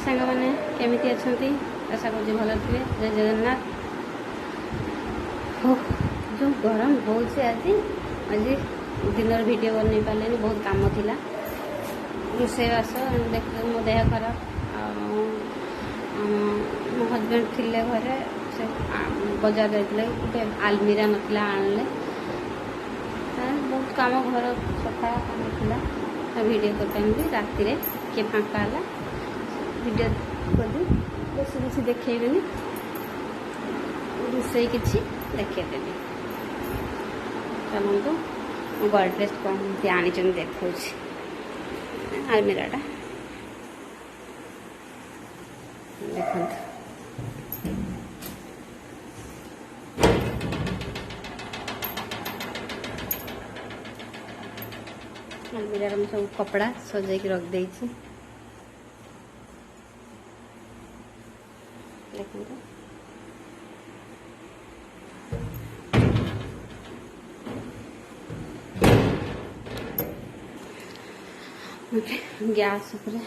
सांग मैंने केमिति अछंती आशा कर भल थे। जय जगन्नाथ। जो गरम हो आज दिन वीडियो बन पारे बहुत काम थिला रोषेबास देख मो देह खराब मो हजबैंड थिले घरे से बजार जाते गोटे आलमीरा नथिला आणले बहुत काम घर सफा काम था वीडियो करते राति किए फाँका है वीडियो करी बेस किसी देखेबी रोषे किसी देखेदेवी चलतु मो गडरेज कौन आनी देखा आलमीराटा देखो आलमीरा में सब कपड़ा सजाई रख देती देखो गैस उपरे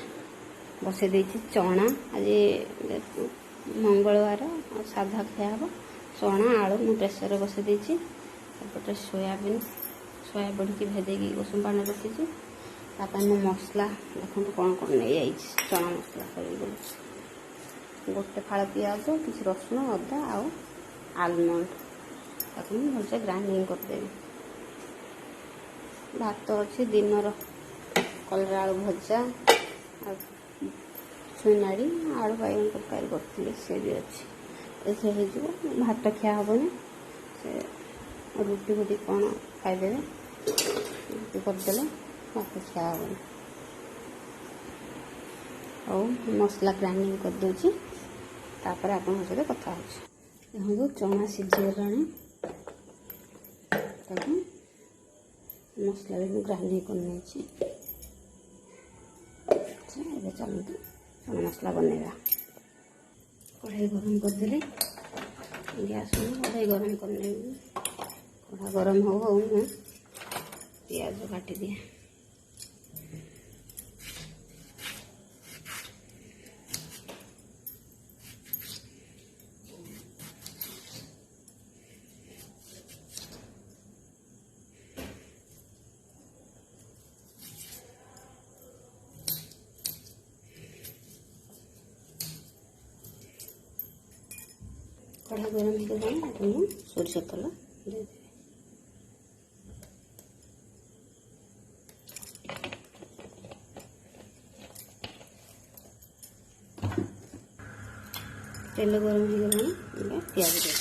बसई देती चना आज मंगलवार साधा खाया हम चना आलू मु प्रेसर बसई देती सेपटे सोयाबीन बड़ी भेदेगी उषुम पानी रखी मु मसला देखो कौन कौन नहीं आई चना मसला कर गोटे फाड़ पिज किसी रसुण अदा आलमंड ताकि भलसे ग्राइंडिंग करदेवी भात अच्छी दिन कलरा आलू भजा छुईनाड़ी आलू बैगन तरकारी करी सी भी अच्छी ऐसे हो भात खिया हेनी से रुटी फुटी कौन खाईदे रुटी करदे भात खिया हेनी और मसला ग्राइंडिंग कर दूची तापर आपन सहित कथा हो चना सीझीगला मसला भी ग्राइंडिंग कर चलते चना मसला बनवा कढ़ाई गरम करदे गैस में कढ़ाई गरम करने कढ़ा गरम हो पियाज काटी दिए कढ़ा गरम हो सोरिष तेल दे तेल गरम हो प्याज दे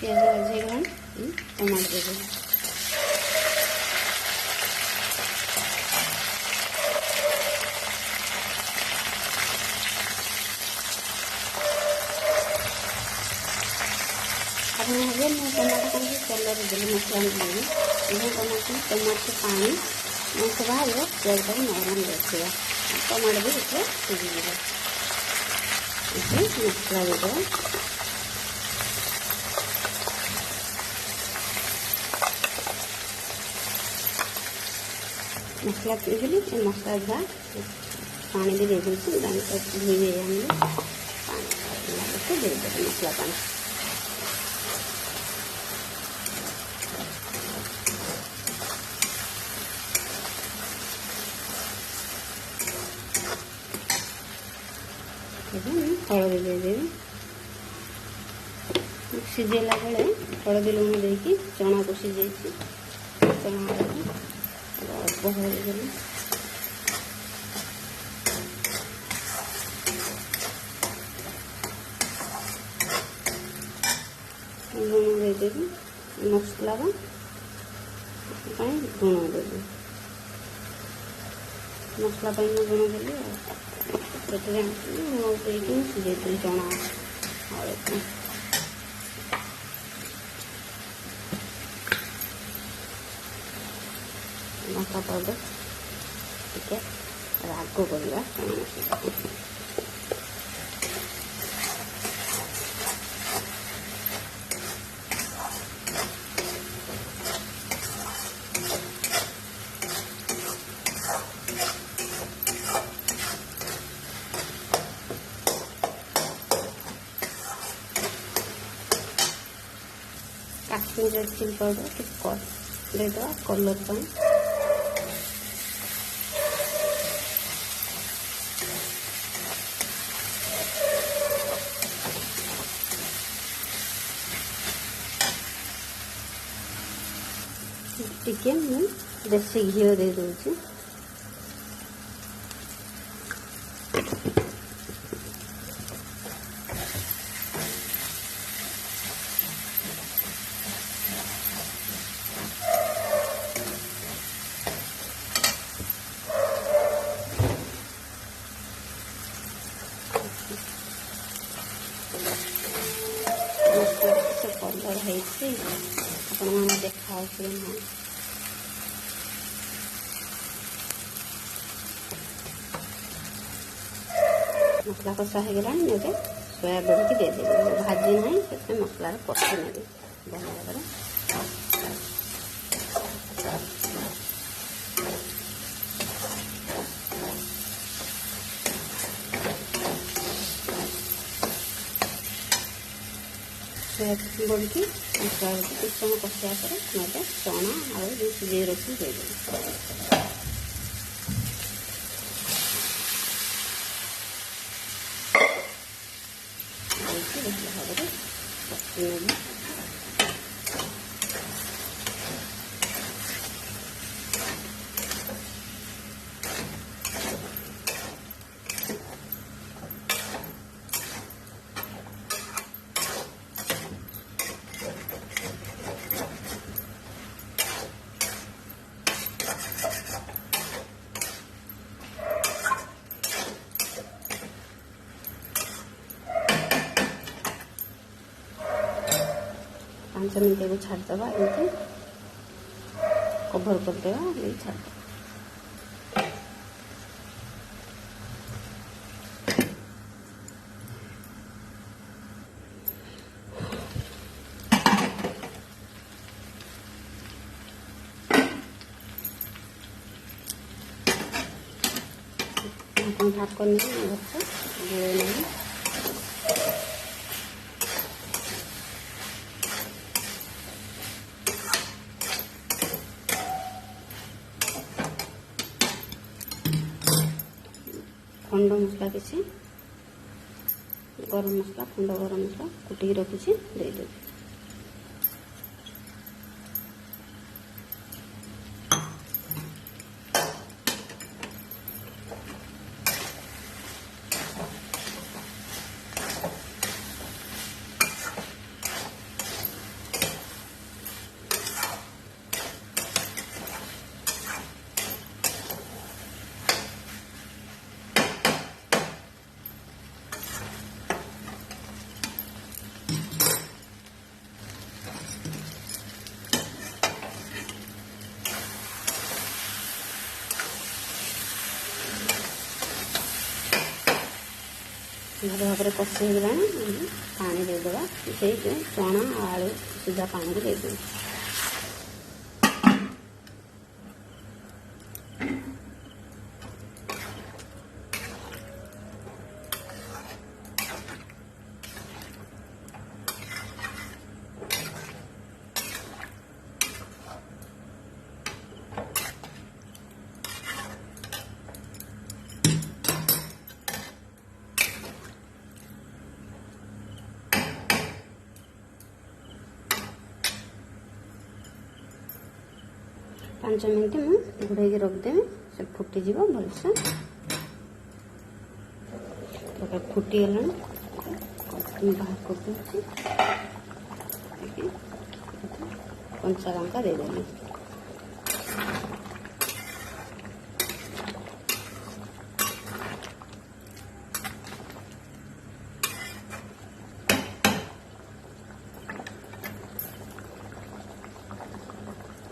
प्याज भाजीगला टमाटर दे टमाटर कहीं तेल देली मसला देवी टमाटर पानी मस बाहर प्याज को नरम रखा टमाटर भी इतने सीझे मसला देदेव मसला पीगली मसला जा पानी भी दे देती धीरे आने पानी दे देते मसला पानी हलदी दे देवी सीझेला बेले हलदी लुण देकी चना को सीझे चना अल्प हलदी देली लुण देदेवी मसला लुण देवी मसला लुण देली लुण देकी सीझे चना हलदी लंका पाउडर टिके राग करवा चना मसला काश्मीर रेड चिली पाउडर देदेवा कलर पाई टिके मु देसी घी दे दूची कलर है देखा मसला कषा हो गला सोयाबीन की देदेवी भाजी ना से मसला कषि नेबी भल भाव सोयाबीन बड़ी की मसला कुछ समय कषिया पर चना आलू जो सिझे रखी देदेवी पाँच मिनट को छाड़देवा एमती कभर करदेवा छाड़देवा भात करने नहीं खंड मसला किसी गरम मसला खंड गरम मसला कुटी रखी देदेवी भल भाव कषि हो गला पानी देदेवा से जो चना आलू सीधा पानी को देदेवी पाँच मिनट मुझे घोड़े रखदेवी से फुटीज भलसे फुटीगला बाहर कर कंचा लंका देदेवी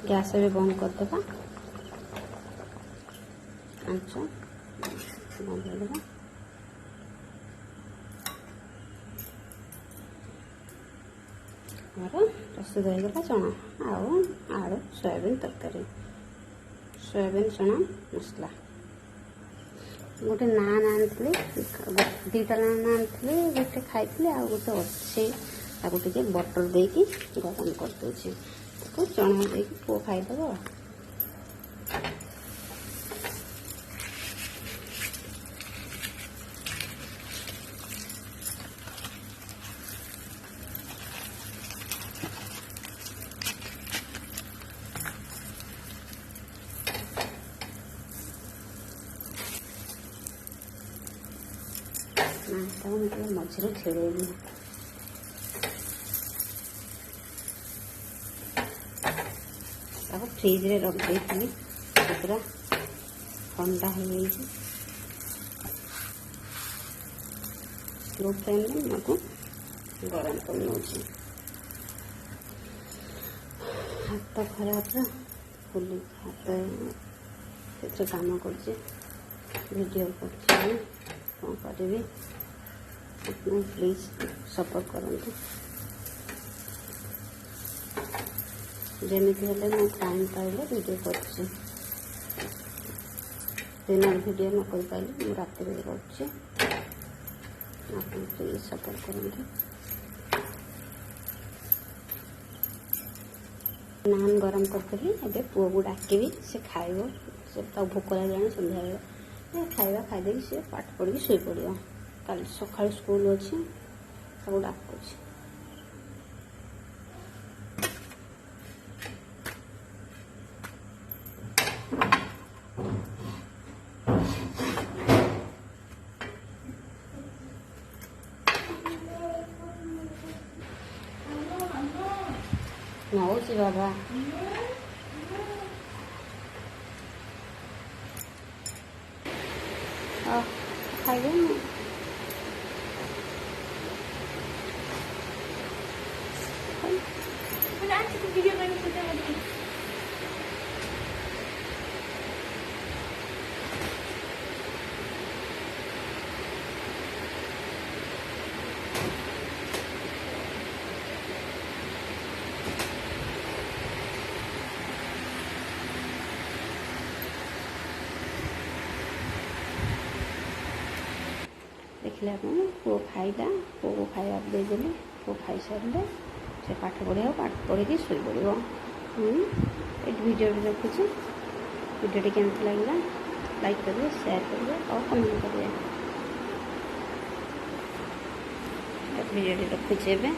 गैस भी बंद करदेवा आंच बंद करदेवा। ଆମର ପ୍ରସ୍ତୁତ ହୋଇଗଲା ଚଣା ଆଉ ଆଳୁ ସୋୟାବିନ୍ ତରକାରୀ, ସୋୟାବିନ୍ ଚଣା ମସଲା। ଗୋଟେ ନାନ୍ ଆଣିଥିଲି, ଦୁଇଟା ନାନ୍ ଆଣିଥିଲି, ଗୋଟେ ଖାଇଥିଲି ଆଉ ଗୋଟେ ଅଛି, ତାକୁ ଟିକେ ବଟର ଦେଇକି ଗରମ କରିଦେଉଛି, ତାକୁ ଚଣା ଦେଇକି ପୁଅ ଖାଇଦେବ। ତାକୁ ମୁଁ ଟିକେ ମଝିରେ ଛିଡ଼େଇବି। ତାକୁ ଫ୍ରିଜରେ ରଖିଦେଇଥିଲି, ପୁରା ଥଣ୍ଡା ହେଇଯାଇଛି। ସ୍ଲୋ ଫ୍ଲେମ୍ରେ ତାକୁ ଗରମ କରି ନେଉଛି। ହାତ ଖରାପ, ଫୁଲି ହାତ ସେଥିରେ କାମ କରୁଛି, ଭିଡ଼ିଓ କରୁଛି, କ'ଣ କରିବି। ଆପଣ ପ୍ଲିଜ୍ ସପୋର୍ଟ କରନ୍ତୁ। ଯେମିତି ହେଲେ ମୁଁ ଟାଇମ୍ ପାଇଲେ ଭିଡ଼ିଓ କରୁଛି, ଦିନରେ ଭିଡ଼ିଓ ନ କରିପାରିଲେ ମୁଁ ରାତିରେ କରୁଛି। ଆପଣ ପ୍ଲିଜ୍ ସପୋର୍ଟ କରନ୍ତୁ। ନାନ୍ ଗରମ କରିଦେଲି, ଏବେ ପୁଅକୁ ଡାକିବି, ସେ ଖାଇବ। ସେ ତାକୁ ଭୋକ ଲାଗିଲାଣି, ସନ୍ଧ୍ୟାବେଳେ ଖାଇବା ଖାଇଦେଇକି ସେ ପାଠ ପଢ଼ିକି ଶୋଇପଡ଼ିବ। କାଲି ସକାଳୁ ସ୍କୁଲ ଅଛି, ତାକୁ ଡାକୁଛି। ନଉଛି ବାବା। ଖାଇବେ ଦେଖିଲେ ଆପଣ, ପୁଅ ଖାଇଲା, ପୁଅକୁ ଖାଇବାକୁ ଦେଇଦେଲି, ପୁଅ ଖାଇସାରିଲେ ସେ ପାଠ ପଢ଼ିବ, ପାଠ ପଢ଼ିକି ଶୋଇପଡ଼ିବ। ଏଠି ଭିଡ଼ିଓଟି ରଖୁଛି। ଭିଡ଼ିଓଟି କେମିତି ଲାଗିଲା ଲାଇକ୍ କରିବେ, ସେୟାର କରିବେ ଆଉ କମେଣ୍ଟ କରିବେ। ଭିଡ଼ିଓଟି ରଖୁଛି ଏବେ।